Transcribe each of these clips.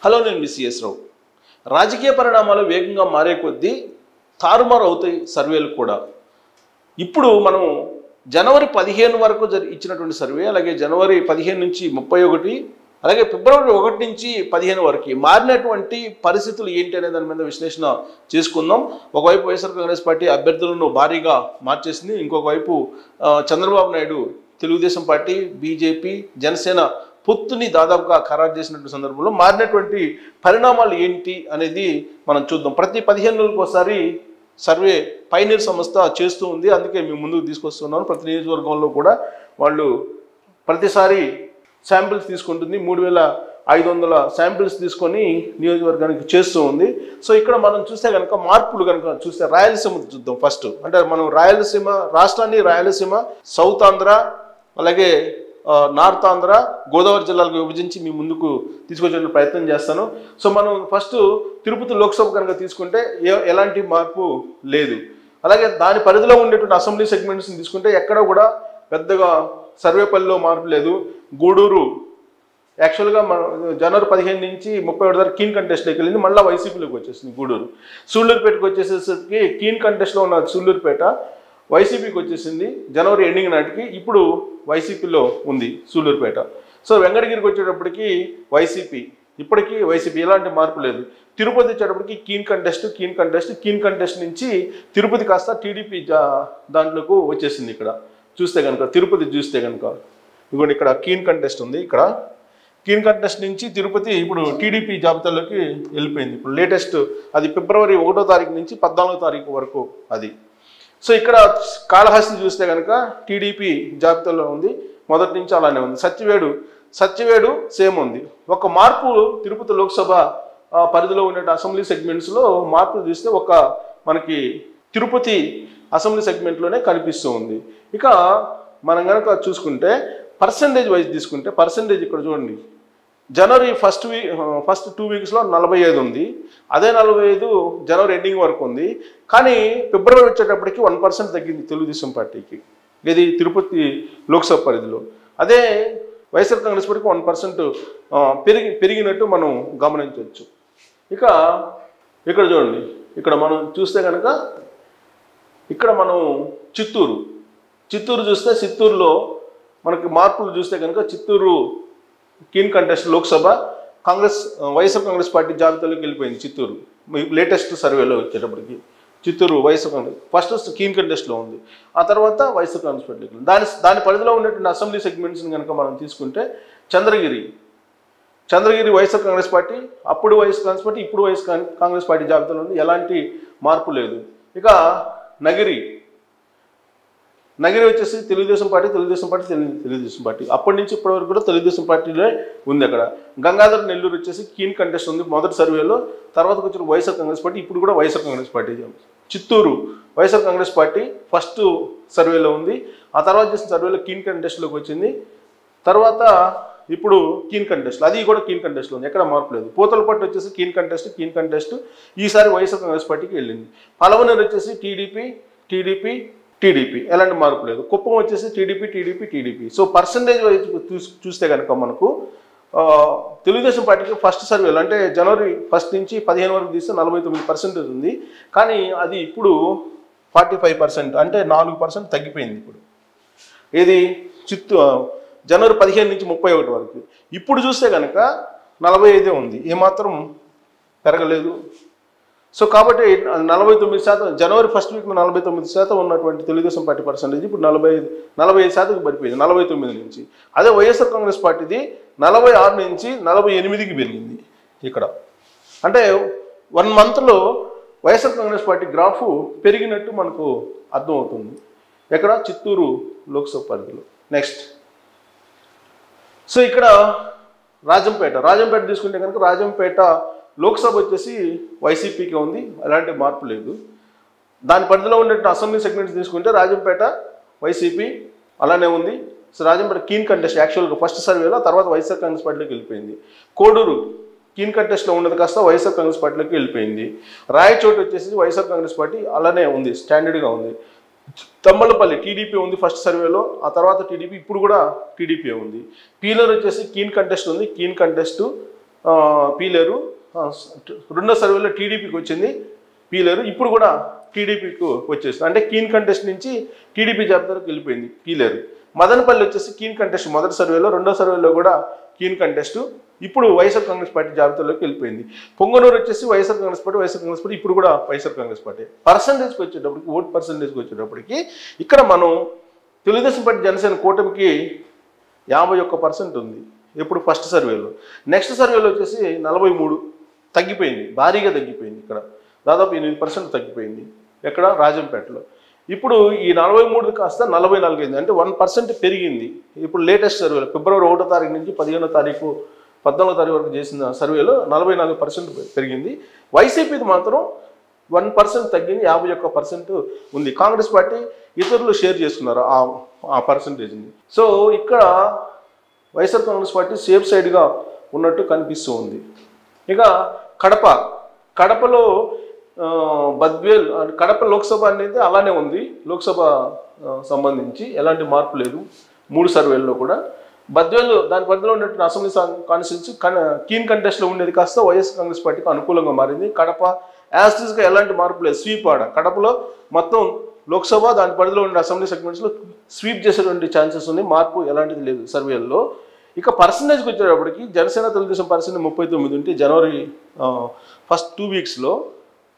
Hello, నేను మీ CS రావు. రాజకీయ పరిణామాలు వేగంగా మారే కొద్దీ తారుమారు అవుతాయి సర్వేలు కూడా. ఇప్పుడు మనం జనవరి 15 వరకు ఇచ్చినటువంటి సర్వే, అలాగే జనవరి 15 నుంచి 31, అలాగే ఫిబ్రవరి 1 నుంచి 15 వరకు మారినటువంటి పరిస్థితులు ఏంటి అనే దాని మీద విశ్లేషణ చేసుకుందాం. ఒకవైపు వైఎస్ఆర్ కాంగ్రెస్ పార్టీ అభ్యర్థులను భారీగా మార్చేసింది, ఇంకొక వైపు చంద్రబాబు నాయుడు తెలుగుదేశం పార్టీ, బీజేపీ, జనసేన పొత్తుని దాదాపుగా ఖరారు చేసినటువంటి సందర్భంలో మారినటువంటి పరిణామాలు ఏంటి అనేది మనం చూద్దాం. ప్రతి 15 రోజులకు ఒకసారి సర్వే పైనీర్ సంస్థ చేస్తూ ఉంది, అందుకే మేము ముందుకు తీసుకొస్తున్నాను. ప్రతి నియోజకవర్గంలో కూడా వాళ్ళు ప్రతిసారి శాంపిల్స్ తీసుకుంటుంది. 3500 శాంపిల్స్ తీసుకొని నియోజకవర్గానికి చేస్తూ ఉంది. సో ఇక్కడ మనం చూస్తే కనుక మార్పులు కనుక చూస్తే రాయలసీమ చూద్దాం ఫస్ట్. అంటే మనం రాయలసీమ రాష్ట్రాన్ని రాయలసీమ, సౌత్ ఆంధ్ర, అలాగే నార్త్ ఆంధ్ర, గోదావరి జిల్లాలకు విభజించి మీ ముందుకు తీసుకొచ్చే ప్రయత్నం చేస్తాను. సో మనం ఫస్ట్ తిరుపతి లోక్సభ కనుక తీసుకుంటే ఎలాంటి మార్పు లేదు. అలాగే దాని పరిధిలో ఉండేటువంటి అసెంబ్లీ సెగ్మెంట్స్ని తీసుకుంటే ఎక్కడ కూడా పెద్దగా సర్వేపల్లిలో మార్పు లేదు. గూడూరు యాక్చువల్గా జనవరి 15 నుంచి 31 వరకు కీన్ కంటెస్ట్లోకి వెళ్ళింది, మళ్ళీ వైసీపీలోకి వచ్చేసింది గూడూరు. సూళ్ళూరుపేటకు వచ్చేసేసరికి కీన్ కంటెస్ట్లో ఉన్న సూళ్ళూరుపేట వైసీపీకి వచ్చేసింది జనవరి ఎండింగ్ నాటికి. ఇప్పుడు వైసీపీలో ఉంది సూళ్ళూరుపేట. సో వెంకటగిరికి వచ్చేటప్పటికి వైసీపీ, ఇప్పటికీ వైసీపీ, ఎలాంటి మార్పు లేదు. తిరుపతి వచ్చేటప్పటికి కీన్ కంటెస్ట్ నుంచి తిరుపతి కాస్త టీడీపీ దాంట్లోకి వచ్చేసింది. ఇక్కడ చూస్తే కనుక తిరుపతి చూస్తే కనుక ఇదిగోండి, ఇక్కడ కీన్ కంటెస్ట్ ఉంది. ఇక్కడ కీన్ కంటెస్ట్ నుంచి తిరుపతి ఇప్పుడు టీడీపీ జాబితాలోకి వెళ్ళిపోయింది. ఇప్పుడు లేటెస్ట్ అది ఫిబ్రవరి 1వ తారీఖు నుంచి 14వ తారీఖు వరకు అది. సో ఇక్కడ కాళహస్తి చూస్తే కనుక టీడీపీ జాబితాలో ఉంది, మొదటి నుంచి అలానే ఉంది. సత్యవేడు సేమ్ ఉంది. ఒక మార్పు తిరుపతి లోక్సభ పరిధిలో ఉండే అసెంబ్లీ సెగ్మెంట్స్లో మార్పులు చూస్తే ఒక మనకి తిరుపతి అసెంబ్లీ సెగ్మెంట్లోనే కనిపిస్తూ ఉంది. ఇక మనం కనుక చూసుకుంటే పర్సంటేజ్ వైజ్ తీసుకుంటే పర్సంటేజ్ ఇక్కడ చూడండి, జనవరి ఫస్ట్ 2 వీక్స్లో 45 ఉంది, అదే 45 జనవరి ఎండింగ్ వరకు ఉంది. కానీ ఫిబ్రవరి వచ్చేటప్పటికి 1% తగ్గింది తెలుగుదేశం పార్టీకి, ఇది తిరుపతి లోక్సభ పరిధిలో. అదే వైఎస్ఆర్ కాంగ్రెస్ పార్టీకి 1% పెరిగినట్టు మనం గమనించవచ్చు. ఇక ఇక్కడ చూడండి, ఇక్కడ మనం చూస్తే కనుక ఇక్కడ మనం చిత్తూరు చూస్తే చిత్తూరులో మనకి మార్పులు చూస్తే కనుక Chittoor keen contest Lok Sabha YSR Congress party జాబితాలోకి వెళ్ళిపోయింది. చిత్తూరు లేటెస్ట్ సర్వేలో వచ్చేటప్పటికి Chittoor YSR Congress first keen కంటెస్ట్లో ఉంది, ఆ తర్వాత వైఎస్ఆర్ కాంగ్రెస్ పార్టీకి. దాని పరిధిలో ఉన్నటువంటి అసెంబ్లీ సెగ్మెంట్స్ని కనుక మనం తీసుకుంటే చంద్రగిరి వైఎస్ఆర్ కాంగ్రెస్ పార్టీ, అప్పుడు వైఎస్ఆర్ కాంగ్రెస్ పార్టీ, ఇప్పుడు వైఎస్ఆర్ కాంగ్రెస్ పార్టీ జాబితాలో ఉంది, ఎలాంటి మార్పు లేదు. ఇక నగిరి వచ్చేసి తెలుగుదేశం పార్టీ అప్పటి నుంచి ఇప్పటి వరకు కూడా తెలుగుదేశం పార్టీలో ఉంది. అక్కడ గంగాధర్ నెల్లూరు వచ్చేసి కీన్ కంటెస్ట్ ఉంది మొదటి సర్వేలో, తర్వాత వచ్చిన వైఎస్ఆర్ కాంగ్రెస్ పార్టీ, ఇప్పుడు కూడా YSR Congress party. Chittoor YSR Congress party first సర్వేలో ఉంది, ఆ తర్వాత చేసిన సర్వేలో కీన్ కంటెస్ట్లోకి వచ్చింది, తర్వాత ఇప్పుడు కీన్ కంటెస్ట్, అది కూడా కీన్ కంటెస్ట్లో ఉంది, ఎక్కడ మార్పు లేదు. పూతలపట్టు వచ్చేసి కీన్ కంటెస్ట్ ఈసారి వైఎస్ఆర్ కాంగ్రెస్ పార్టీకి వెళ్ళింది. పలవనేరు వచ్చేసి టీడీపీ, ఎలాంటి మార్పు లేదు. కుప్పం వచ్చేసి టీడీపీ. సో పర్సంటేజ్ వైజ్ చూస్తే కనుక మనకు తెలుగుదేశం పార్టీకి ఫస్ట్ సర్వేలు అంటే జనవరి 1 నుంచి 15 వరకు తీస్తే 49% ఉంది, కానీ అది ఇప్పుడు 45%, అంటే 4% తగ్గిపోయింది. ఇప్పుడు ఇది జనవరి 15 నుంచి 31 వరకు. ఇప్పుడు చూస్తే కనుక 45 ఉంది, ఏమాత్రం పెరగలేదు. సో కాబట్టి 49%, జనవరి 1st వీక్లో 49% ఉన్నటువంటి తెలుగుదేశం పార్టీ పర్సంటేజ్ ఇప్పుడు 45% పడిపోయింది 49 నుంచి. అదే వైఎస్ఆర్ కాంగ్రెస్ పార్టీది 46 నుంచి 48కి పెరిగింది. ఇక్కడ అంటే 1 మంత్లో వైఎస్ఆర్ కాంగ్రెస్ పార్టీ గ్రాఫ్ పెరిగినట్టు మనకు అర్థమవుతుంది. ఎక్కడ చిత్తూరు లోక్సభ పరిధిలో. నెక్స్ట్ సో ఇక్కడ రాజంపేట తీసుకుంటే కనుక రాజంపేట లోక్సభ వచ్చేసి వైసీపీకి ఉంది, ఎలాంటి మార్పు లేదు. దాని పరిధిలో ఉండే అసెంబ్లీ సెగ్మెంట్స్ తీసుకుంటే రాజంపేట వైసీపీ అలానే ఉంది. సో రాజంపేట కీన్ కంటెస్ట్ యాక్చువల్గా ఫస్ట్ సర్వేలో, తర్వాత వైఎస్ఆర్ కాంగ్రెస్ పార్టీలోకి వెళ్ళిపోయింది. కోడూరు కీన్ కంటెస్ట్లో ఉన్నది కాస్త వైఎస్ఆర్ కాంగ్రెస్ పార్టీలోకి వెళ్ళిపోయింది. రాయచోటు వచ్చేసి వైఎస్ఆర్ కాంగ్రెస్ పార్టీ అలానే ఉంది, స్టాండర్డ్గా ఉంది. తమ్మలపల్లి టీడీపీ ఉంది ఫస్ట్ సర్వేలో, ఆ తర్వాత టీడీపీ, ఇప్పుడు కూడా టీడీపీ ఉంది. పీలర్ వచ్చేసి కీన్ కంటెస్ట్ ఉంది, కీన్ కంటెస్ట్ పీలేరు, రెండో సర్వేలో టీడీపీకి వచ్చింది పీలేరు, ఇప్పుడు కూడా టీడీపీకి వచ్చేసింది. అంటే కీన్ కంటెస్ట్ నుంచి టీడీపీ జాబితాలోకి వెళ్ళిపోయింది పీలేరు. మదనపల్లి వచ్చేసి కీన్ కంటెస్ట్ మొదటి సర్వేలో, రెండో సర్వేలో కూడా కీన్ కంటెస్ట్, ఇప్పుడు వైఎస్ఆర్ కాంగ్రెస్ పార్టీ జాబితాలోకి వెళ్ళిపోయింది. పొంగనూరు వచ్చేసి వైఎస్ఆర్ కాంగ్రెస్ పార్టీ ఇప్పుడు కూడా వైఎస్ఆర్ కాంగ్రెస్ పార్టీ. పర్సంటేజ్కి వచ్చేటప్పటికి, ఓట్ పర్సంటేజ్కి వచ్చేటప్పటికి ఇక్కడ మనం తెలుగుదేశం పార్టీ జనసేన కూటమికి 51% ఉంది ఎప్పుడు ఫస్ట్ సర్వేలో. నెక్స్ట్ సర్వేలో వచ్చేసి 43 తగ్గిపోయింది, భారీగా తగ్గిపోయింది. ఇక్కడ దాదాపు 8% తగ్గిపోయింది ఎక్కడ రాజంపేటలో. ఇప్పుడు ఈ 43 కాస్త 44 అయింది, అంటే 1% పెరిగింది. ఇప్పుడు లేటెస్ట్ సర్వేలో ఫిబ్రవరి 1వ తారీఖు నుంచి 15వ తారీఖు 14వ తారీఖు వరకు చేసిన సర్వేలో 44% పెరిగింది. వైసీపీది మాత్రం 1% తగ్గింది, 51% ఉంది. కాంగ్రెస్ పార్టీ ఇతరులు షేర్ చేసుకున్నారు ఆ పర్సంటేజ్ని. సో ఇక్కడ వైఎస్ఆర్ కాంగ్రెస్ పార్టీ సేఫ్ సైడ్గా ఉన్నట్టు కనిపిస్తూ ఉంది. ఇక కడపలో బద్వేల్, కడప లోక్సభ అనేది అలానే ఉంది. లోక్సభ సంబంధించి ఎలాంటి మార్పు లేదు 3 సర్వేల్లో కూడా. బద్వేల్ దాని పరిధిలో ఉన్నటువంటి అసెంబ్లీ కాన్స్టిట్యూన్సీ కీన్ కంటెస్ట్లో ఉండేది కాస్త వైఎస్ఆర్ కాంగ్రెస్ పార్టీకి అనుకూలంగా మారింది. కడప యాస్టిస్గా ఎలాంటి మార్పు లేదు, స్వీప్ ఆడ కడపలో మొత్తం లోక్సభ దాని పరిధిలో ఉండే అసెంబ్లీ సెగ్మెంట్స్లో స్వీప్ చేసేటువంటి ఛాన్సెస్ ఉంది, మార్పు ఎలాంటిది లేదు సర్వేల్లో. ఇక పర్సంటేజ్కి వచ్చేటప్పటికి జనసేన తెలుగుదేశం పర్సెంట్ 39 ఉంటే జనవరి ఫస్ట్ 2 వీక్స్లో,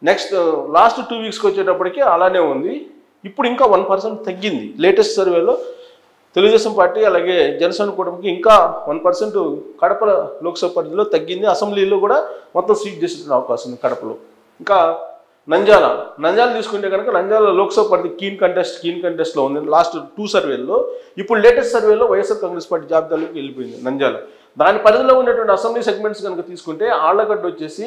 నెక్స్ట్ లాస్ట్ 2 వీక్స్కి వచ్చేటప్పటికి అలానే ఉంది. ఇప్పుడు ఇంకా 1% తగ్గింది లేటెస్ట్ సర్వేలో. తెలుగుదేశం పార్టీ అలాగే జనసేన కూటమికి ఇంకా 1% కడప లోక్సభ పరిధిలో తగ్గింది. అసెంబ్లీలో కూడా మొత్తం స్వీప్ చేసే అవకాశం ఉంది కడపలో. ఇంకా నంద్యాల తీసుకుంటే కనుక నంద్యాల లోక్సభ పరిధి కీన్ కంటెస్ట్లో ఉంది లాస్ట్ 2 సర్వేల్లో. ఇప్పుడు లేటెస్ట్ సర్వేలో వైఎస్ఆర్ కాంగ్రెస్ పార్టీ జాబితాలోకి వెళ్ళిపోయింది నంద్యాల. దాని పరిధిలో ఉన్నటువంటి అసెంబ్లీ సెగ్మెంట్స్ కనుక తీసుకుంటే ఆళ్లగడ్డ వచ్చేసి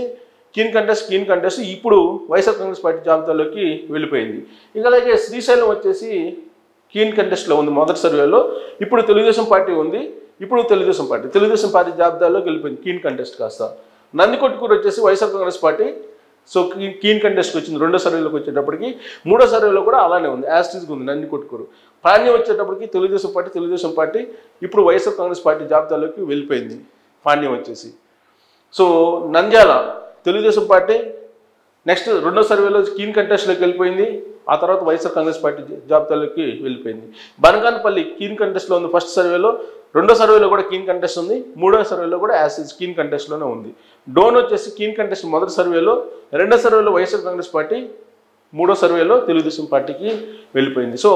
కీన్ కంటెస్ట్ ఇప్పుడు వైఎస్ఆర్ కాంగ్రెస్ పార్టీ జాబితాలోకి వెళ్ళిపోయింది. ఇక అలాగే శ్రీశైలం వచ్చేసి కీన్ కంటెస్ట్లో ఉంది మొదటి సర్వేలో, ఇప్పుడు తెలుగుదేశం పార్టీ ఉంది, ఇప్పుడు తెలుగుదేశం పార్టీ జాబితాలోకి వెళ్ళిపోయింది కీన్ కంటెస్ట్ కాస్త. నందికొట్కూరు వచ్చేసి YSR Congress party, so keen కంటెస్ట్కి వచ్చింది రెండో సర్వేలోకి వచ్చేటప్పటికి. మూడో సర్వేలో కూడా అలానే ఉంది, యాస్టిస్గా ఉంది నందికొట్కూరు. పాణ్యం వచ్చేటప్పటికి తెలుగుదేశం పార్టీ ఇప్పుడు వైఎస్ఆర్ కాంగ్రెస్ పార్టీ జాబితాలోకి వెళ్ళిపోయింది పాణ్యం వచ్చేసి. So Nandyal Telugu Desam party next రెండో సర్వేలో కీన్ కంటెస్ట్లోకి వెళ్ళిపోయింది, ఆ తర్వాత వైఎస్ఆర్ కాంగ్రెస్ పార్టీ జాబితాలోకి వెళ్ళిపోయింది. బనగానపల్లి కీన్ కంటెస్ట్లో ఉంది ఫస్ట్ సర్వేలో, రెండో సర్వేలో కూడా కీన్ కంటెస్ట్ ఉంది, మూడో సర్వేలో కూడా యాసిస్ కీన్ కంటెస్ట్లోనే ఉంది. డోన్ వచ్చేసి కీన్ కంటెస్ట్ మొదటి సర్వేలో, రెండో సర్వేలో వైఎస్ఆర్ కాంగ్రెస్ పార్టీ, మూడో సర్వేలో తెలుగుదేశం పార్టీకి వెళ్ళిపోయింది. సో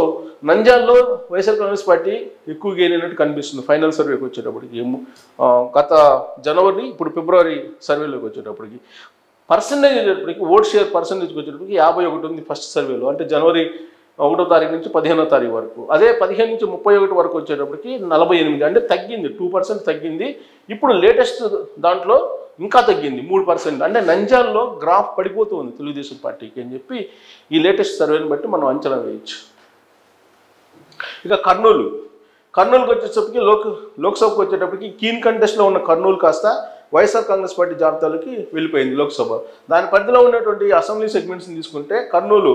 నంద్యాలలో వైఎస్ఆర్ కాంగ్రెస్ పార్టీ ఎక్కువ గెయిన్ అయినట్టు కనిపిస్తుంది ఫైనల్ సర్వేకి వచ్చేటప్పటికి. గత జనవరి ఇప్పుడు ఫిబ్రవరి సర్వేలోకి వచ్చేటప్పటికి. పర్సంటేజ్ వచ్చేటప్పటికి ఓట్ షేర్ పర్సంటేజ్కి వచ్చేటప్పటికి 51 ఉంది ఫస్ట్ సర్వేలో, అంటే జనవరి 1వ తారీఖు నుంచి 15వ తారీఖు వరకు. అదే 15 నుంచి 31 వరకు వచ్చేటప్పటికి 48, అంటే తగ్గింది, 2% తగ్గింది. ఇప్పుడు లేటెస్ట్ దాంట్లో ఇంకా తగ్గింది 3%, అంటే నంద్యాలలో గ్రాఫ్ పడిపోతూ ఉంది తెలుగుదేశం పార్టీకి అని చెప్పి ఈ లేటెస్ట్ సర్వేని బట్టి మనం అంచనా వేయచ్చు. ఇక కర్నూలుకి వచ్చేటప్పటికి లోక్సభకు వచ్చేటప్పటికి కీన్ కంటెస్ట్లో ఉన్న కర్నూలు కాస్త వైఎస్ఆర్ కాంగ్రెస్ పార్టీ జాబితాలోకి వెళ్ళిపోయింది లోక్సభ. దాని పరిధిలో ఉన్నటువంటి అసెంబ్లీ సెగ్మెంట్స్ని తీసుకుంటే కర్నూలు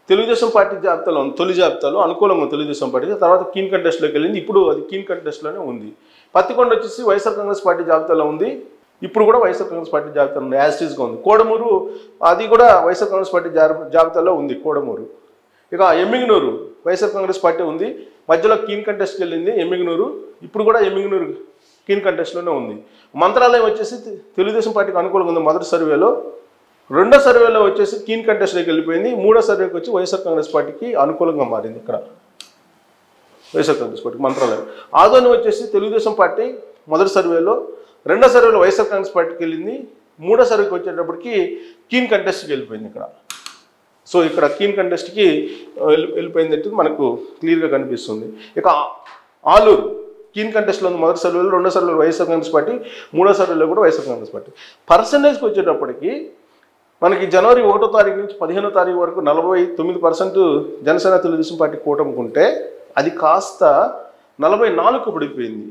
తెలుగుదేశం పార్టీ జాబితాలో ఉంది, తొలి జాబితాలో అనుకూలంగా తెలుగుదేశం పార్టీ, తర్వాత కీన్ కంటెస్ట్లోకి వెళ్ళింది, ఇప్పుడు అది కీన్ కంటెస్ట్లోనే ఉంది. పత్తికొండ వచ్చేసి వైఎస్ఆర్ కాంగ్రెస్ పార్టీ జాబితాలో ఉంది, ఇప్పుడు కూడా వైఎస్ఆర్ కాంగ్రెస్ పార్టీ జాబితాలో ఉంది, యాస్టీస్గా ఉంది. కోడమూరు అది కూడా వైఎస్ఆర్ కాంగ్రెస్ పార్టీ జాబితాలో ఉంది కోడమూరు. ఇక ఎమ్మిగనూరు వైఎస్ఆర్ కాంగ్రెస్ పార్టీ ఉంది, మధ్యలో కీన్ కంటెస్ట్కి వెళ్ళింది ఎమ్మిగనూరు, ఇప్పుడు కూడా ఎమ్మిగనూరు కీన్ కంటెస్ట్లోనే ఉంది. మంత్రాలయం వచ్చేసి తెలుగుదేశం పార్టీకి అనుకూలంగా ఉంది మొదటి సర్వేలో, రెండో సర్వేలో వచ్చేసి కీన్ కంటెస్ట్లోకి వెళ్ళిపోయింది, మూడో సర్వేకి వచ్చి వైఎస్ఆర్ కాంగ్రెస్ పార్టీకి అనుకూలంగా మారింది. ఇక్కడ వైఎస్ఆర్ కాంగ్రెస్ పార్టీకి మంత్రాలయం. ఆదోని వచ్చేసి తెలుగుదేశం పార్టీ మొదటి సర్వేలో, రెండో సర్వేలో వైఎస్ఆర్ కాంగ్రెస్ పార్టీకి వెళ్ళింది, మూడో సర్వేకి వచ్చేటప్పటికి కీన్ కంటెస్ట్కి వెళ్ళిపోయింది ఇక్కడ. సో ఇక్కడ కీన్ కంటెస్ట్కి వెళ్ళిపోయింది మనకు క్లియర్గా కనిపిస్తుంది. ఇక ఆలూరు కీన్ కంటెస్ట్లో ఉంది మొదటి సర్వేలో, రెండో సర్వేలో వైఎస్ఆర్ కాంగ్రెస్ పార్టీ, మూడో సర్వేలో కూడా వైఎస్ఆర్ కాంగ్రెస్ పార్టీ. పర్సంటేజ్కి వచ్చేటప్పటికి మనకి జనవరి 1వ తారీఖు నుంచి 15వ తారీఖు వరకు 49% జనసేన తెలుగుదేశం పార్టీ కూటముకుంటే అది కాస్త 44కు పడిపోయింది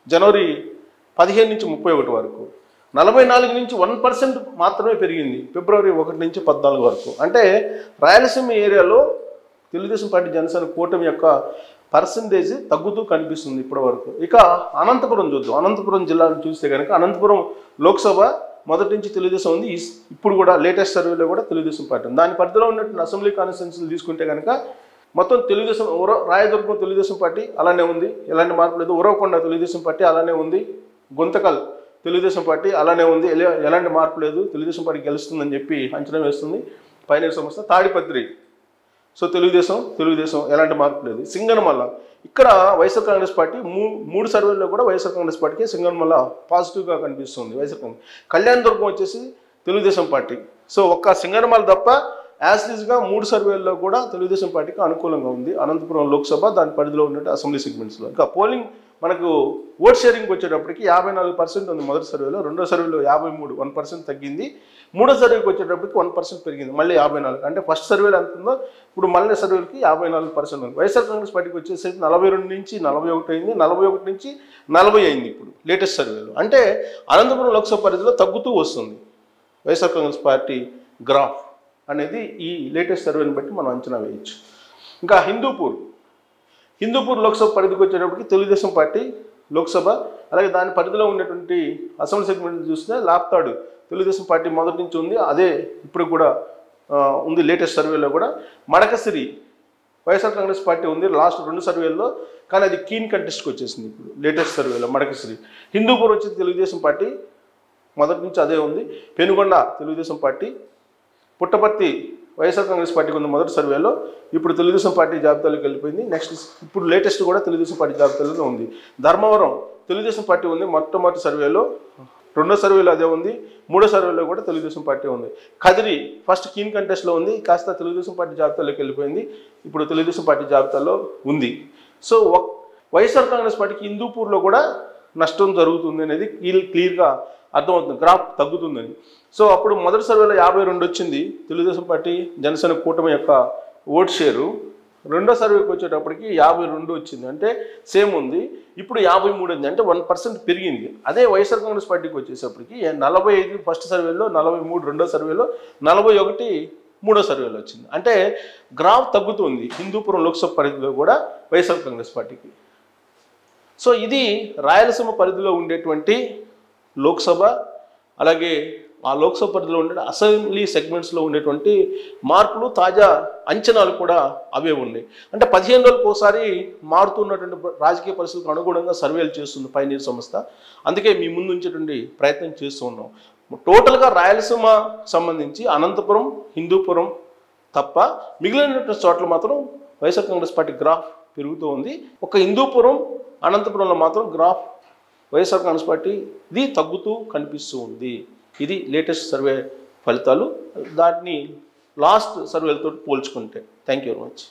జనవరి 15 నుంచి 31 వరకు. 44 నుంచి 1% మాత్రమే పెరిగింది ఫిబ్రవరి 1 నుంచి 14 వరకు. అంటే రాయలసీమ ఏరియాలో తెలుగుదేశం పార్టీ జనసేన కూటమి యొక్క పర్సంటేజ్ తగ్గుతూ కనిపిస్తుంది ఇప్పటి వరకు. ఇక అనంతపురం చూద్దాం. అనంతపురం జిల్లాను చూస్తే కనుక అనంతపురం లోక్సభ మొదటి నుంచి తెలుగుదేశం ఉంది. ఇప్పుడు కూడా లేటెస్ట్ సర్వేలో కూడా తెలుగుదేశం పార్టీ ఉంది. దాని పరిధిలో ఉన్నటువంటి అసెంబ్లీ కాన్స్టిట్యున్సీలు తీసుకుంటే కనుక మొత్తం తెలుగుదేశం రాయదుర్గం తెలుగుదేశం పార్టీ అలానే ఉంది, ఎలాంటి మార్పు లేదు. ఉరవకొండ తెలుగుదేశం పార్టీ అలానే ఉంది. గుంతకల్ తెలుగుదేశం పార్టీ అలానే ఉంది, ఎలాంటి మార్పు లేదు. తెలుగుదేశం పార్టీ గెలుస్తుందని చెప్పి అంచనా వేస్తుంది పైనీరు సంస్థ. తాడిపత్రి సో తెలుగుదేశం ఎలాంటి మార్పు లేదు. సింగనమల్ల ఇక్కడ వైఎస్ఆర్ కాంగ్రెస్ పార్టీ మూడు సర్వేల్లో కూడా వైఎస్ఆర్ కాంగ్రెస్ పార్టీకి సింగనమల్ల పాజిటివ్గా కనిపిస్తుంది. వైఎస్ఆర్ కాంగ్రెస్. కళ్యాణదుర్గం వచ్చేసి తెలుగుదేశం పార్టీ. సో ఒక్క సింగనమల్ల తప్ప యాజ్లీజ్గా 3 సర్వేల్లో కూడా తెలుగుదేశం పార్టీకి అనుకూలంగా ఉంది. అనంతపురం లోక్సభ దాని పరిధిలో ఉన్నట్టు అసెంబ్లీ సెగ్మెంట్స్లో. ఇంకా పోలింగ్ మనకు ఓట్ షేరింగ్ వచ్చేటప్పటికి 54% ఉంది మొదటి సర్వేలో. రెండో సర్వేలో 53, 1% తగ్గింది. మూడో సర్వేకి వచ్చేటప్పటికి 1% పెరిగింది, మళ్ళీ 54. అంటే ఫస్ట్ సర్వేలో ఎంత ఉందో ఇప్పుడు మళ్ళీ సర్వేలకి 54% ఉంది. వైఎస్ఆర్ కాంగ్రెస్ పార్టీకి వచ్చేసరికి 42 నుంచి 41 అయింది, 41 నుంచి 40 అయింది ఇప్పుడు లేటెస్ట్ సర్వేలో. అంటే అనంతపురం లోక్సభ పరిధిలో తగ్గుతూ వస్తుంది వైఎస్ఆర్ కాంగ్రెస్ పార్టీ గ్రాఫ్ అనేది ఈ లేటెస్ట్ సర్వేని బట్టి మనం అంచనా వేయచ్చు. ఇంకా హిందూపూర్ లోక్సభ పరిధికి వచ్చేటప్పటికి తెలుగుదేశం పార్టీ లోక్సభ, అలాగే దాని పరిధిలో ఉన్నటువంటి అసెంబ్లీ సెగ్మెంట్ చూస్తే లాప్తాడు తెలుగుదేశం పార్టీ మొదటి నుంచి ఉంది, అదే ఇప్పుడు కూడా ఉంది లేటెస్ట్ సర్వేలో కూడా. మడకసిరి వైఎస్ఆర్ కాంగ్రెస్ పార్టీ ఉంది లాస్ట్ 2 సర్వేల్లో, కానీ అది కీన్ కంటెస్ట్కి వచ్చేసింది ఇప్పుడు లేటెస్ట్ సర్వేలో మడకసిరి. హిందూపూర్ వచ్చి తెలుగుదేశం పార్టీ మొదటి నుంచి అదే ఉంది. పెనుగొండ తెలుగుదేశం పార్టీ. పుట్టపర్తి వైఎస్ఆర్ కాంగ్రెస్ పార్టీకి ఉంది మొదటి సర్వేలో, ఇప్పుడు తెలుగుదేశం పార్టీ జాబితాలోకి వెళ్ళిపోయింది. నెక్స్ట్ ఇప్పుడు లేటెస్ట్ కూడా తెలుగుదేశం పార్టీ జాబితాలోనే ఉంది. ధర్మవరం తెలుగుదేశం పార్టీ ఉంది మొట్టమొదటి సర్వేలో, రెండో సర్వేలో అదే ఉంది, మూడో సర్వేలో కూడా తెలుగుదేశం పార్టీ ఉంది. కదిరి ఫస్ట్ కీన్ కంటెస్ట్లో ఉంది, కాస్త తెలుగుదేశం పార్టీ జాబితాలోకి వెళ్ళిపోయింది, ఇప్పుడు తెలుగుదేశం పార్టీ జాబితాలో ఉంది. సో వైఎస్ఆర్ కాంగ్రెస్ పార్టీకి హిందూపూర్లో కూడా నష్టం జరుగుతుంది అనేది క్లియర్గా అర్థమవుతుంది, గ్రాఫ్ తగ్గుతుందని. సో అప్పుడు మొదటి సర్వేలో 52 వచ్చింది తెలుగుదేశం పార్టీ జనసేన కూటమి యొక్క ఓట్ షేరు. రెండో సర్వేకి వచ్చేటప్పటికి 52 వచ్చింది, అంటే సేమ్ ఉంది. ఇప్పుడు 53 ఉంది, అంటే 1% పెరిగింది. అదే వైఎస్ఆర్ కాంగ్రెస్ పార్టీకి వచ్చేటప్పటికి 45 ఫస్ట్ సర్వేలో, 43 రెండో సర్వేలో, 41 మూడో సర్వేలో వచ్చింది. అంటే గ్రాఫ్ తగ్గుతుంది హిందూపురం లోక్సభ పరిధిలో కూడా వైఎస్ఆర్ కాంగ్రెస్ పార్టీకి. సో ఇది రాయలసీమ పరిధిలో ఉండేటువంటి లోక్సభ, అలాగే ఆ లోక్సభ పరిధిలో ఉండే అసెంబ్లీ సెగ్మెంట్స్లో ఉండేటువంటి మార్పులు, తాజా అంచనాలు కూడా అవే ఉన్నాయి. అంటే 15 రోజులకు ఒకసారి మారుతున్నటువంటి రాజకీయ పరిస్థితులకు అనుగుణంగా సర్వేలు చేస్తుంది పైనీరు సంస్థ. అందుకే మీ ముందు ఉంచేటువంటి ప్రయత్నం చేస్తూ ఉన్నాం. టోటల్గా రాయలసీమ సంబంధించి అనంతపురం, హిందూపురం తప్ప మిగిలినటువంటి చోట్ల మాత్రం వైఎస్ఆర్ కాంగ్రెస్ పార్టీ గ్రాఫ్ పెరుగుతూ ఉంది. ఒక హిందూపురం, అనంతపురంలో మాత్రం గ్రాఫ్ వైఎస్ఆర్ కాంగ్రెస్ పార్టీ ఇది తగ్గుతూ కనిపిస్తూ ఉంది. ఇది లేటెస్ట్ సర్వే ఫలితాలు, దాన్ని లాస్ట్ సర్వేలతో పోల్చుకుంటే. Thank you very much.